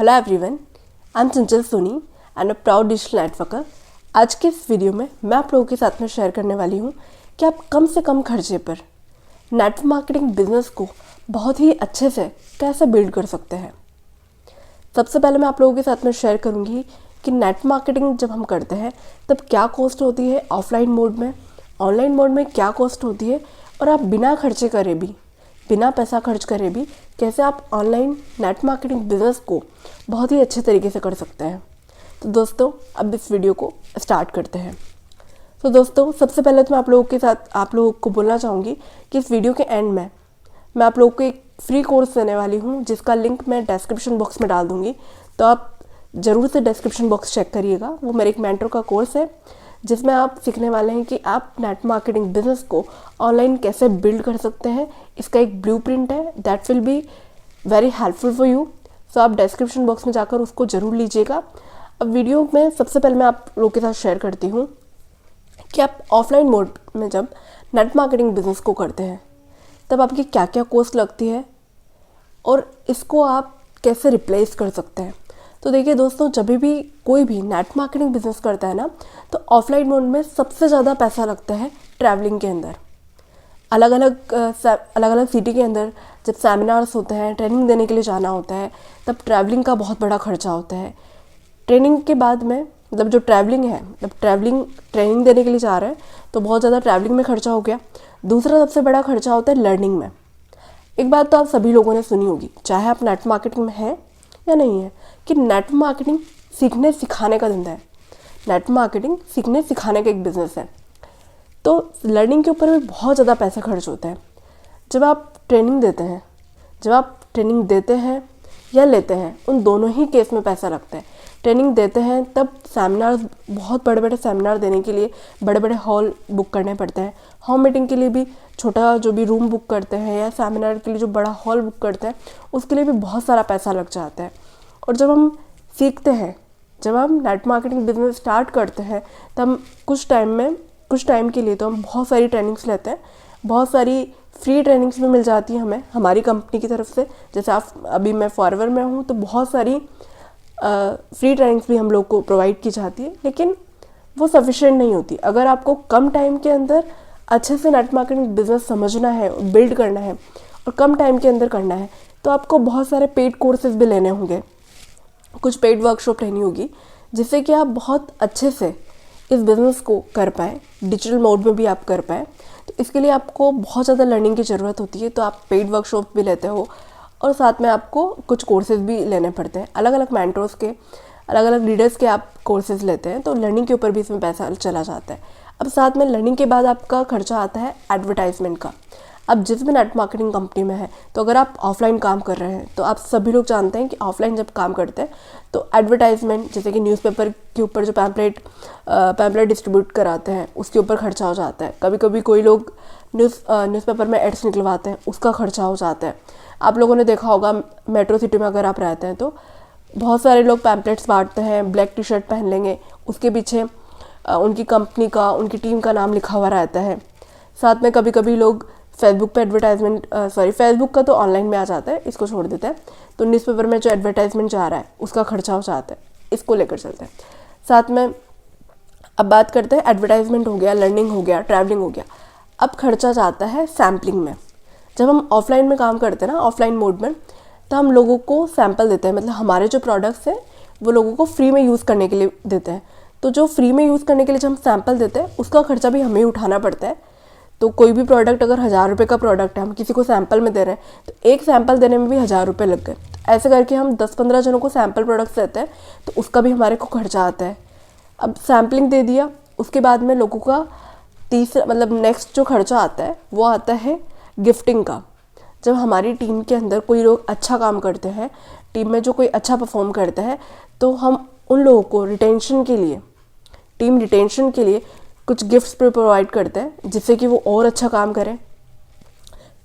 Hello everyone, I am Chanchal Soni and a proud digital networker. आज के इस वीडियो में मैं आप लोगों के साथ में शेयर करने वाली हूँ कि आप कम से कम खर्चे पर नेटवर्क मार्केटिंग बिजनेस को बहुत ही अच्छे से कैसे बिल्ड कर सकते हैं। सबसे पहले मैं आप लोगों के साथ में शेयर करूँगी कि नेटवर्क मार्केटिंग जब हम करते हैं तब क्या कॉस्ट होती है ऑफलाइन मोड में, ऑनलाइन मोड में क्या कॉस्ट होती है, और आप बिना खर्चे करे भी, बिना पैसा खर्च करे भी कैसे आप ऑनलाइन नेट मार्केटिंग बिजनेस को बहुत ही अच्छे तरीके से कर सकते हैं। तो दोस्तों अब इस वीडियो को स्टार्ट करते हैं। तो दोस्तों सबसे पहले तो मैं आप लोगों को बोलना चाहूँगी कि इस वीडियो के एंड में मैं आप लोगों को एक फ्री कोर्स देने वाली हूँ जिसका लिंक मैं डिस्क्रिप्शन बॉक्स में डाल दूँगी। तो आप ज़रूर से डिस्क्रिप्शन बॉक्स चेक करिएगा। वो मेरे एक मेंटर का कोर्स है जिसमें आप सीखने वाले हैं कि आप नेट मार्केटिंग बिजनेस को ऑनलाइन कैसे बिल्ड कर सकते हैं। इसका एक ब्लूप्रिंट है that will be very helpful for you. So आप डिस्क्रिप्शन बॉक्स में जाकर उसको ज़रूर लीजिएगा। अब वीडियो में सबसे पहले मैं आप लोगों के साथ शेयर करती हूँ कि आप ऑफलाइन मोड में जब नेट मार्केटिंग बिजनेस को करते हैं तब आपकी क्या क्या कॉस्ट लगती है और इसको आप कैसे रिप्लेस कर सकते हैं। तो देखिए दोस्तों, जब भी कोई भी नेट मार्केटिंग बिजनेस करता है ना, तो ऑफलाइन मोड में सबसे ज़्यादा पैसा लगता है ट्रैवलिंग के अंदर। अलग अलग सिटी के अंदर जब सेमिनार्स होते हैं, ट्रेनिंग देने के लिए जाना होता है, तब ट्रैवलिंग का बहुत बड़ा खर्चा होता है। ट्रेनिंग के बाद में मतलब जो ट्रैवलिंग है, मतलब ट्रेनिंग देने के लिए जा रहे हैं तो बहुत ज़्यादा ट्रैवलिंग में खर्चा हो गया। दूसरा सबसे बड़ा खर्चा होता है लर्निंग में। एक बात तो आप सभी लोगों ने सुनी होगी, चाहे आप नेट मार्केटिंग में हैं या नहीं है, कि नेट मार्केटिंग सीखने सिखाने का धंधा है। नेट मार्केटिंग सीखने सिखाने का एक बिजनेस है। तो लर्निंग के ऊपर भी बहुत ज़्यादा पैसा खर्च होता है। जब आप ट्रेनिंग देते हैं या लेते हैं, उन दोनों ही केस में पैसा लगता है। ट्रेनिंग देते हैं तब सेमिनार, बहुत बड़े बड़े सेमिनार देने के लिए बड़े बड़े हॉल बुक करने पड़ते हैं। होम मीटिंग के लिए भी छोटा जो भी रूम बुक करते हैं या सेमिनार के लिए जो बड़ा हॉल बुक करते हैं उसके लिए भी बहुत सारा पैसा लग जाता है। और जब हम सीखते हैं, जब हम नेट मार्केटिंग बिजनेस स्टार्ट करते हैं तब कुछ टाइम के लिए तो हम बहुत सारी ट्रेनिंग्स लेते हैं। बहुत सारी फ्री ट्रेनिंग्स भी मिल जाती है हमें हमारी कंपनी की तरफ से। जैसे अभी मैं फॉरएवर में हूँ तो बहुत सारी फ्री ट्रेनिंग्स भी हम लोग को प्रोवाइड की जाती है, लेकिन वो सफिशिएंट नहीं होती। अगर आपको कम टाइम के अंदर अच्छे से नेट मार्केटिंग बिजनेस समझना है, बिल्ड करना है और कम टाइम के अंदर करना है तो आपको बहुत सारे पेड कोर्सेज भी लेने होंगे, कुछ पेड वर्कशॉप रहनी होगी, जिससे कि आप बहुत अच्छे से इस बिज़नेस को कर पाएँ, डिजिटल मोड में भी आप कर पाएँ। तो इसके लिए आपको बहुत ज़्यादा लर्निंग की ज़रूरत होती है। तो आप पेड वर्कशॉप भी लेते हो और साथ में आपको कुछ कोर्सेज भी लेने पड़ते हैं। अलग अलग मेंटर्स के, अलग अलग लीडर्स के आप कोर्सेज लेते हैं, तो लर्निंग के ऊपर भी इसमें पैसा चला जाता है। अब साथ में लर्निंग के बाद आपका खर्चा आता है एडवर्टाइजमेंट का। अब जिस भी नेट मार्केटिंग कंपनी में है, तो अगर आप ऑफलाइन काम कर रहे हैं तो आप सभी लोग जानते हैं कि ऑफलाइन जब काम करते हैं तो एडवर्टाइजमेंट, जैसे कि न्यूज़पेपर के ऊपर जो पैम्पलेट डिस्ट्रीब्यूट कराते हैं उसके ऊपर खर्चा हो जाता है। कभी कभी कोई लोग न्यूज़पेपर में एड्स निकलवाते हैं, उसका खर्चा हो जाता है। आप लोगों ने देखा होगा मेट्रो सिटी में अगर आप रहते हैं तो बहुत सारे लोग पैम्पलेट्स बांटते हैं, ब्लैक टी शर्ट पहन लेंगे, उसके पीछे उनकी कंपनी का, उनकी टीम का नाम लिखा हुआ रहता है। साथ में कभी कभी लोग फेसबुक पे फेसबुक का तो ऑनलाइन में आ जाता है, इसको छोड़ देते हैं। तो न्यूज़पेपर में जो एडवर्टाइजमेंट जा रहा है उसका खर्चा हो जाता है, इसको लेकर चलते हैं। साथ में अब बात करते हैं, एडवर्टाइजमेंट हो गया, लर्निंग हो गया, ट्रैवलिंग हो गया। अब खर्चा जाता है सैम्पलिंग में। जब हम ऑफलाइन में काम करते हैं ना, ऑफलाइन मोड में, तो हम लोगों को सैंपल देते हैं, मतलब हमारे जो प्रोडक्ट्स हैं वो लोगों को फ्री में यूज़ करने के लिए देते हैं। तो जो फ्री में यूज़ करने के लिए जब हम सैंपल देते हैं उसका खर्चा भी हमें उठाना पड़ता है। तो कोई भी प्रोडक्ट अगर 1000 रुपये का प्रोडक्ट है, हम किसी को सैंपल में दे रहे हैं तो एक सैंपल देने में भी 1000 रुपये लग गए। ऐसे करके हम 10-15 जनों को सैंपल प्रोडक्ट्स देते हैं तो उसका भी हमारे को खर्चा आता है। अब सैम्पलिंग दे दिया, उसके बाद में लोगों का नेक्स्ट जो खर्चा आता है वो आता है गिफ्टिंग का। जब हमारी टीम के अंदर कोई लोग अच्छा काम करते हैं, टीम में जो कोई अच्छा परफॉर्म करते हैं, तो हम उन लोगों को टीम रिटेंशन के लिए कुछ गिफ्ट्स प्रोवाइड करते हैं जिससे कि वो और अच्छा काम करें,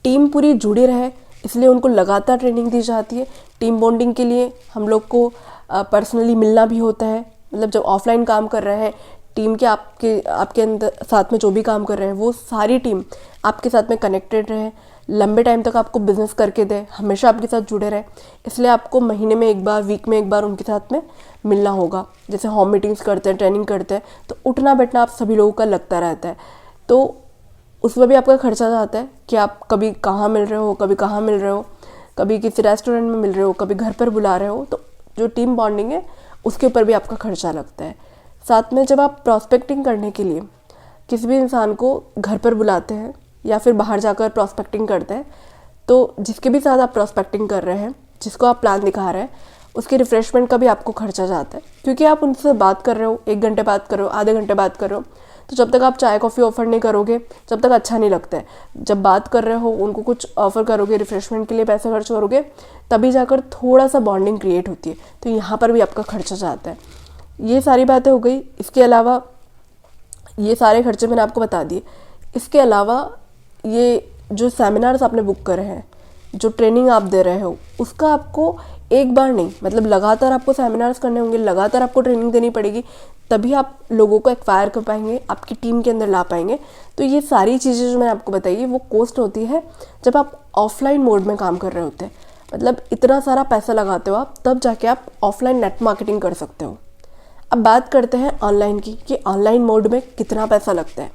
टीम पूरी जुड़ी रहे, इसलिए उनको लगातार ट्रेनिंग दी जाती है। टीम बॉन्डिंग के लिए हम लोग को पर्सनली मिलना भी होता है। मतलब जब ऑफलाइन काम कर रहे हैं, टीम के आपके अंदर साथ में जो भी काम कर रहे हैं वो सारी टीम आपके साथ में कनेक्टेड रहे, लंबे टाइम तक आपको बिजनेस करके दे, हमेशा आपके साथ जुड़े रहे, इसलिए आपको महीने में एक बार, वीक में एक बार उनके साथ में मिलना होगा। जैसे होम मीटिंग्स करते हैं, ट्रेनिंग करते हैं, तो उठना बैठना आप सभी लोगों का लगता रहता है, तो उसमें भी आपका खर्चा जाता है कि आप कभी कहाँ मिल रहे हो, कभी कहाँ मिल रहे हो, कभी किसी रेस्टोरेंट में मिल रहे हो, कभी घर पर बुला रहे हो, तो जो टीम बॉन्डिंग है उसके ऊपर भी आपका खर्चा लगता है। साथ में जब आप प्रॉस्पेक्टिंग करने के लिए किसी भी इंसान को घर पर बुलाते हैं या फिर बाहर जाकर प्रॉस्पेक्टिंग करते हैं, तो जिसके भी साथ आप प्रॉस्पेक्टिंग कर रहे हैं, जिसको आप प्लान दिखा रहे हैं, उसके रिफ़्रेशमेंट का भी आपको खर्चा जाता है, क्योंकि आप उनसे बात कर रहे हो, 1 घंटे बात कर रहे हो, आधे घंटे बात कर रहे हो, तो जब तक आप चाय कॉफ़ी ऑफ़र नहीं करोगे जब तक अच्छा नहीं लगता है। जब बात कर रहे हो, उनको कुछ ऑफ़र करोगे, रिफ़्रेशमेंट के लिए पैसे खर्च करोगे, तभी जाकर थोड़ा सा बॉन्डिंग क्रिएट होती है, तो यहाँ पर भी आपका खर्चा जाता है। ये सारी बातें हो गई। इसके अलावा ये सारे खर्चे मैंने आपको बता दिए। इसके अलावा ये जो सेमिनार्स आपने बुक करे हैं, जो ट्रेनिंग आप दे रहे हो, उसका आपको एक बार नहीं, मतलब लगातार आपको सेमिनार्स करने होंगे, लगातार आपको ट्रेनिंग देनी पड़ेगी, तभी आप लोगों को एक्वायर कर पाएंगे, आपकी टीम के अंदर ला पाएंगे। तो ये सारी चीज़ें जो मैंने आपको बताई है वो कॉस्ट होती है जब आप ऑफलाइन मोड में काम कर रहे होते हैं। मतलब इतना सारा पैसा लगाते हो आप, तब जाके आप ऑफलाइन नेट मार्केटिंग कर सकते हो। अब बात करते हैं ऑनलाइन की, कि ऑनलाइन मोड में कितना पैसा लगता है।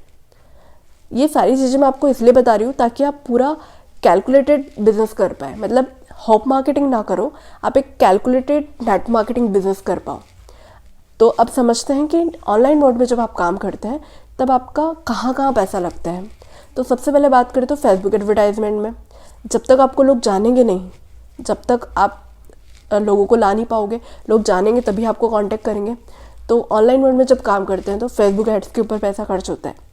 ये सारी चीज़ें मैं आपको इसलिए बता रही हूँ ताकि आप पूरा कैलकुलेटेड बिजनेस कर पाए, मतलब हॉप मार्केटिंग ना करो, आप एक कैलकुलेटेड नेट मार्केटिंग बिजनेस कर पाओ। तो अब समझते हैं कि ऑनलाइन मोड में जब आप काम करते हैं तब आपका कहाँ कहाँ पैसा लगता है। तो सबसे पहले बात करें तो फेसबुक एडवर्टाइजमेंट में, जब तक आपको लोग जानेंगे नहीं, जब तक आप लोगों को ला नहीं पाओगे, लोग जानेंगे तभी आपको कांटेक्ट करेंगे। तो ऑनलाइन मोड में जब काम करते हैं तो फेसबुक एड्स के ऊपर पैसा खर्च होता है।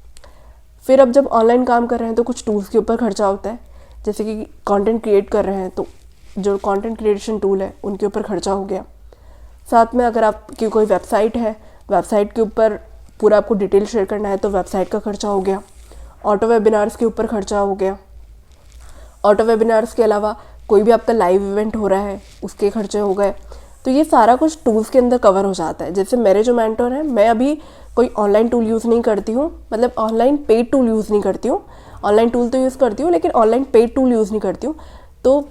फिर अब जब ऑनलाइन काम कर रहे हैं तो कुछ टूल्स के ऊपर खर्चा होता है, जैसे कि कंटेंट क्रिएट कर रहे हैं तो जो कंटेंट क्रिएशन टूल है उनके ऊपर खर्चा हो गया। साथ में अगर आपकी कोई वेबसाइट है, वेबसाइट के ऊपर पूरा आपको डिटेल शेयर करना है तो वेबसाइट का खर्चा हो गया। ऑटो वेबिनार्स के ऊपर खर्चा हो गया। ऑटो वेबिनार्स के अलावा कोई भी आपका लाइव इवेंट हो रहा है उसके खर्चे हो गए। तो ये सारा कुछ टूल्स के अंदर कवर हो जाता है। जैसे मेरे जो मेंटर हैं, मैं अभी कोई ऑनलाइन टूल यूज़ नहीं करती हूँ, मतलब ऑनलाइन पेड टूल यूज़ नहीं करती हूँ। ऑनलाइन टूल तो यूज़ करती हूँ लेकिन ऑनलाइन पेड टूल यूज़ नहीं करती हूँ। तो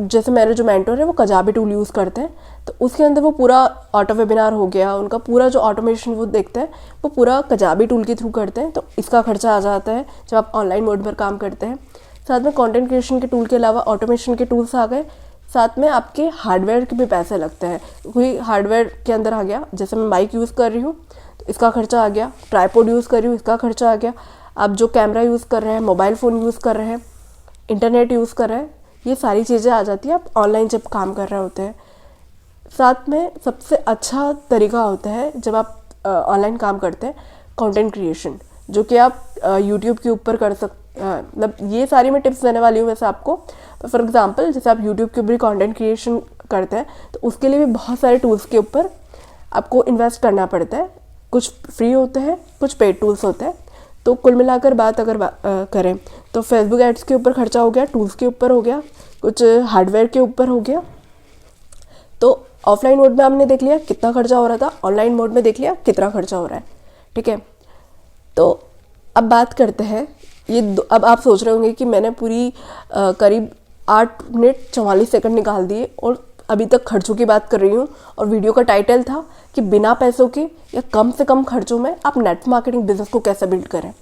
जैसे मेरे जो मेंटर है वो कजाबी टूल यूज़ करते हैं, तो उसके अंदर वो पूरा ऑटो वेबिनार हो गया, उनका पूरा जो ऑटोमेशन वो देखते हैं वो पूरा कजाबी टूल के थ्रू करते हैं। तो इसका खर्चा आ जाता है जब आप ऑनलाइन मोड पर काम करते हैं। साथ में कंटेंट क्रिएशन के टूल के अलावा ऑटोमेशन के टूल्स आ गए। साथ में आपके हार्डवेयर के भी पैसे लगते हैं, कोई हार्डवेयर के अंदर आ गया, जैसे मैं माइक यूज़ कर रही हूँ तो इसका खर्चा आ गया, ट्राइपॉड यूज़ कर रही हूँ इसका खर्चा आ गया, आप जो कैमरा यूज़ कर रहे हैं, मोबाइल फ़ोन यूज़ कर रहे हैं, इंटरनेट यूज़ कर रहे हैं, ये सारी चीज़ें आ जाती है आप ऑनलाइन जब काम कर रहे होते हैं। साथ में सबसे अच्छा तरीका होता है जब आप ऑनलाइन काम करते हैं कंटेंट क्रिएशन, जो कि आप यूट्यूब के ऊपर कर सकते, मतलब ये सारी मैं टिप्स देने वाली हूँ वैसे आपको। फॉर एग्जांपल जैसे आप यूट्यूब के ऊपर कंटेंट क्रिएशन करते हैं तो उसके लिए भी बहुत सारे टूल्स के ऊपर आपको इन्वेस्ट करना पड़ता है। कुछ फ्री होते हैं, कुछ पेड टूल्स होते हैं। तो कुल मिलाकर बात अगर करें तो फेसबुक एड्स के ऊपर खर्चा हो गया, टूल्स के ऊपर हो गया, कुछ हार्डवेयर के ऊपर हो गया। तो ऑफलाइन मोड में हमने देख लिया कितना खर्चा हो रहा था, ऑनलाइन मोड में देख लिया कितना खर्चा हो रहा है। ठीक है, तो अब बात करते हैं अब आप सोच रहे होंगे कि मैंने पूरी करीब 8 मिनट 44 सेकंड निकाल दिए और अभी तक खर्चों की बात कर रही हूँ, और वीडियो का टाइटल था कि बिना पैसों के या कम से कम खर्चों में आप नेट मार्केटिंग बिजनेस को कैसे बिल्ड करें।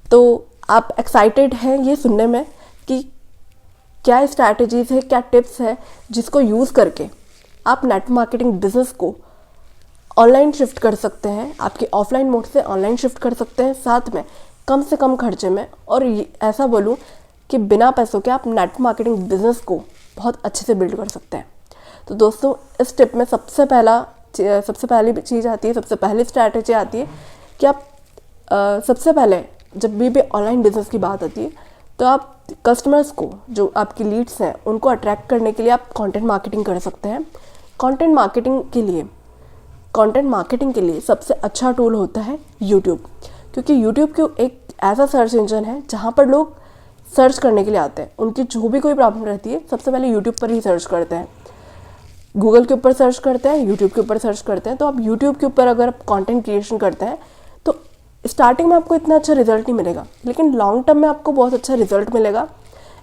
तो आप एक्साइटेड हैं ये सुनने में कि क्या स्ट्रैटेजीज है, क्या टिप्स है जिसको यूज़ करके आप नेट मार्केटिंग बिजनेस को ऑनलाइन शिफ्ट कर सकते हैं, आपके ऑफलाइन मोड से ऑनलाइन शिफ्ट कर सकते हैं, साथ में कम से कम खर्चे में, और ऐसा बोलूँ कि बिना पैसों के आप नेट मार्केटिंग बिजनेस को बहुत अच्छे से बिल्ड कर सकते हैं। तो दोस्तों इस टिप में सबसे पहली चीज़ आती है, सबसे पहली स्ट्रैटेजी आती है कि आप सबसे पहले जब भी ऑनलाइन बिजनेस की बात आती है तो आप कस्टमर्स को, जो आपकी लीड्स हैं, उनको अट्रैक्ट करने के लिए आप कंटेंट मार्केटिंग कर सकते हैं। कंटेंट मार्केटिंग के लिए सबसे अच्छा टूल होता है यूट्यूब, क्योंकि यूट्यूब को एक ऐसा सर्च इंजन है जहाँ पर लोग सर्च करने के लिए आते हैं। उनकी जो भी कोई प्रॉब्लम रहती है सबसे पहले यूट्यूब पर ही सर्च करते हैं, गूगल के ऊपर सर्च करते हैं, यूट्यूब के ऊपर सर्च करते हैं। तो आप यूट्यूब के ऊपर अगर आप कंटेंट क्रिएशन करते हैं तो स्टार्टिंग में आपको इतना अच्छा रिजल्ट नहीं मिलेगा, लेकिन लॉन्ग टर्म में आपको बहुत अच्छा रिजल्ट मिलेगा।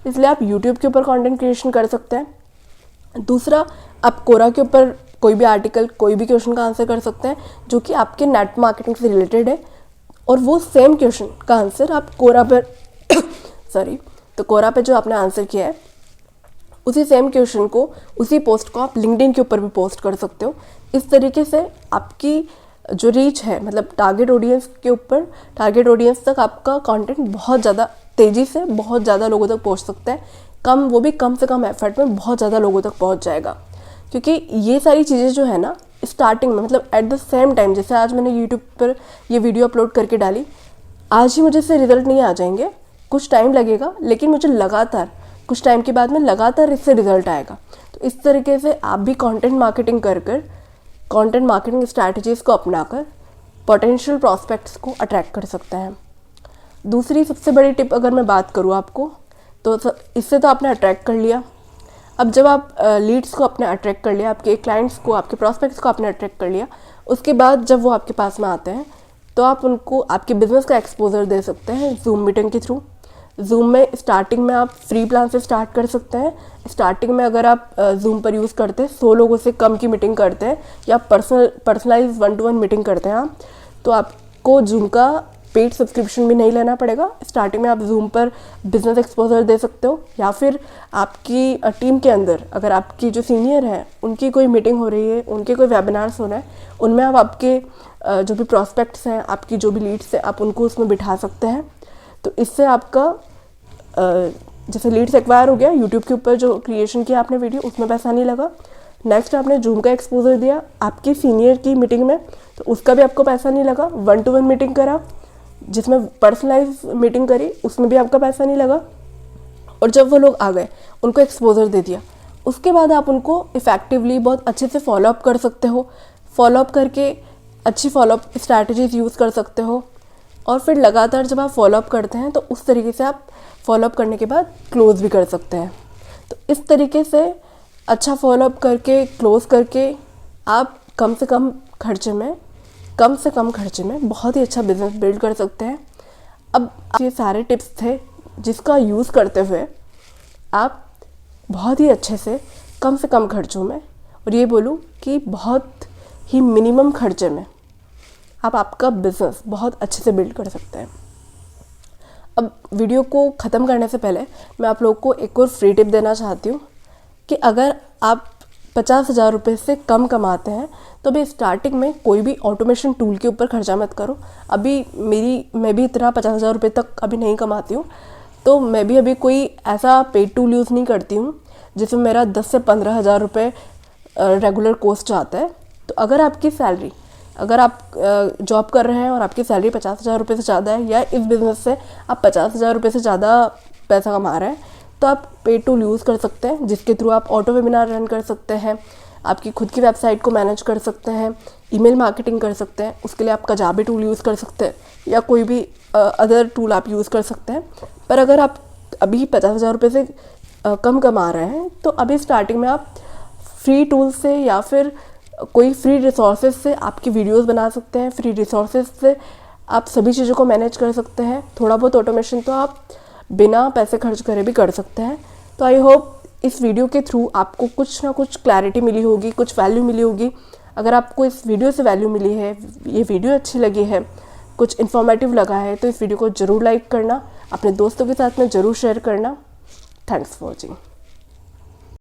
इसलिए आप यूट्यूब के ऊपर कंटेंट क्रिएशन कर सकते हैं। दूसरा, आप कोरा के ऊपर कोई भी आर्टिकल, कोई भी क्वेश्चन का आंसर कर सकते हैं जो कि आपके नेट मार्केटिंग से रिलेटेड है, और वो सेम क्वेश्चन का आंसर आप कोरा पर तो कोरा पे जो आपने आंसर किया है उसी सेम क्वेश्चन को, उसी पोस्ट को आप लिंक्डइन के ऊपर भी पोस्ट कर सकते हो। इस तरीके से आपकी जो रीच है, मतलब टारगेट ऑडियंस के ऊपर, टारगेट ऑडियंस तक आपका कंटेंट बहुत ज़्यादा तेज़ी से बहुत ज़्यादा लोगों तक पहुंच सकता है। वो भी कम से कम एफर्ट में बहुत ज़्यादा लोगों तक पहुंच जाएगा। क्योंकि ये सारी चीज़ें जो है ना, स्टार्टिंग में, मतलब एट द सेम टाइम, जैसे आज मैंने यूट्यूब पर ये वीडियो अपलोड करके डाली, आज ही मुझे इससे रिजल्ट नहीं आ जाएंगे, कुछ टाइम लगेगा, लेकिन मुझे लगातार कुछ टाइम के बाद में लगातार इससे रिजल्ट आएगा। तो इस तरीके से आप भी कंटेंट मार्केटिंग कर कंटेंट मार्केटिंग स्ट्रैटेजीज़ को अपनाकर पोटेंशियल प्रॉस्पेक्ट्स को अट्रैक्ट कर सकते हैं। दूसरी सबसे बड़ी टिप अगर मैं बात करूँ आपको, तो इससे तो आपने अट्रैक्ट कर लिया। अब जब आप लीड्स को अपने अट्रैक्ट कर लिया, आपके क्लाइंट्स को, आपके प्रॉस्पेक्ट्स को आपने अट्रैक्ट कर लिया, उसके बाद जब वो आपके पास में आते हैं तो आप उनको आपके बिज़नेस का एक्सपोजर दे सकते हैं जूम मीटिंग के थ्रू। जूम में स्टार्टिंग में आप फ्री प्लान से स्टार्ट कर सकते हैं। स्टार्टिंग में अगर आप जूम पर यूज़ करते हैं, 100 लोगों से कम की मीटिंग करते हैं या पर्सनलाइज 1-to-1 मीटिंग करते हैं आप, तो आपको जूम का पेड सब्सक्रिप्शन भी नहीं लेना पड़ेगा। स्टार्टिंग में आप जूम पर बिजनेस एक्सपोजर दे सकते हो, या फिर आपकी टीम के अंदर अगर आपकी जो सीनियर है उनकी कोई मीटिंग हो रही है, उनके कोई वेबिनार्स हो रहे हैं, उनमें आप आपके जो भी प्रॉस्पेक्ट्स हैं, आपकी जो भी लीड्स हैं, आप उनको उसमें बिठा सकते हैं। तो इससे आपका जैसे लीड्स एक्वायर हो गया, यूट्यूब के ऊपर जो क्रिएशन किया आपने वीडियो, उसमें पैसा नहीं लगा। नेक्स्ट आपने जूम का एक्सपोजर दिया आपकी सीनियर की मीटिंग में, तो उसका भी आपको पैसा नहीं लगा। 1-to-1 मीटिंग करा जिसमें पर्सनलाइज मीटिंग करी, उसमें भी आपका पैसा नहीं लगा। और जब वो लोग आ गए, उनको एक्सपोजर दे दिया, उसके बाद आप उनको इफ़ेक्टिवली बहुत अच्छे से फॉलोअप कर सकते हो। फॉलोअप करके अच्छी फॉलोअप स्ट्रैटेजीज यूज़ कर सकते हो, और फिर लगातार जब आप फॉलोअप करते हैं तो उस तरीके से आप फॉलोअप करने के बाद क्लोज़ भी कर सकते हैं। तो इस तरीके से अच्छा फॉलोअप करके, क्लोज़ करके आप कम से कम खर्चे में बहुत ही अच्छा बिजनेस बिल्ड कर सकते हैं। अब ये सारे टिप्स थे जिसका यूज़ करते हुए आप बहुत ही अच्छे से कम खर्चों में, और ये बोलूँ कि बहुत ही मिनिमम खर्चे में आप आपका बिज़नेस बहुत अच्छे से बिल्ड कर सकते हैं। अब वीडियो को ख़त्म करने से पहले मैं आप लोगों को एक और फ्री टिप देना चाहती हूँ कि अगर आप 50,000 रुपये से कम कमाते हैं तो भी स्टार्टिंग में कोई भी ऑटोमेशन टूल के ऊपर खर्चा मत करो। मैं भी इतना 50,000 रुपये तक अभी नहीं कमाती हूँ, तो मैं भी अभी कोई ऐसा पेड टूल यूज़ नहीं करती हूँ जिसमें मेरा 10 से 15,000 रुपये रेगुलर कॉस्ट आता है। तो अगर आप जॉब कर रहे हैं और आपकी सैलरी 50,000 रुपये से ज़्यादा है, या इस बिज़नेस से आप 50,000 रुपये से ज़्यादा पैसा कमा रहे हैं, तो आप पेड टूल यूज़ कर सकते हैं, जिसके थ्रू आप ऑटो वेबिनार रन कर सकते हैं, आपकी खुद की वेबसाइट को मैनेज कर सकते हैं, ईमेल मार्केटिंग कर सकते हैं। उसके लिए आप काजाबी टूल यूज़ कर सकते हैं, या कोई भी अदर टूल आप यूज़ कर सकते हैं। पर अगर आप अभी 50,000 रुपये से कम कमा रहे हैं, तो अभी स्टार्टिंग में आप फ्री टूल से या फिर कोई फ्री रिसोर्सेज से आपकी वीडियोस बना सकते हैं। फ्री रिसोर्सेज से आप सभी चीज़ों को मैनेज कर सकते हैं। थोड़ा बहुत ऑटोमेशन तो आप बिना पैसे खर्च करे भी कर सकते हैं। तो आई होप इस वीडियो के थ्रू आपको कुछ ना कुछ क्लैरिटी मिली होगी, कुछ वैल्यू मिली होगी। अगर आपको इस वीडियो से वैल्यू मिली है, ये वीडियो अच्छी लगी है, कुछ इन्फॉर्मेटिव लगा है, तो इस वीडियो को ज़रूर लाइक करना, अपने दोस्तों के साथ में ज़रूर शेयर करना। Thanks for watching.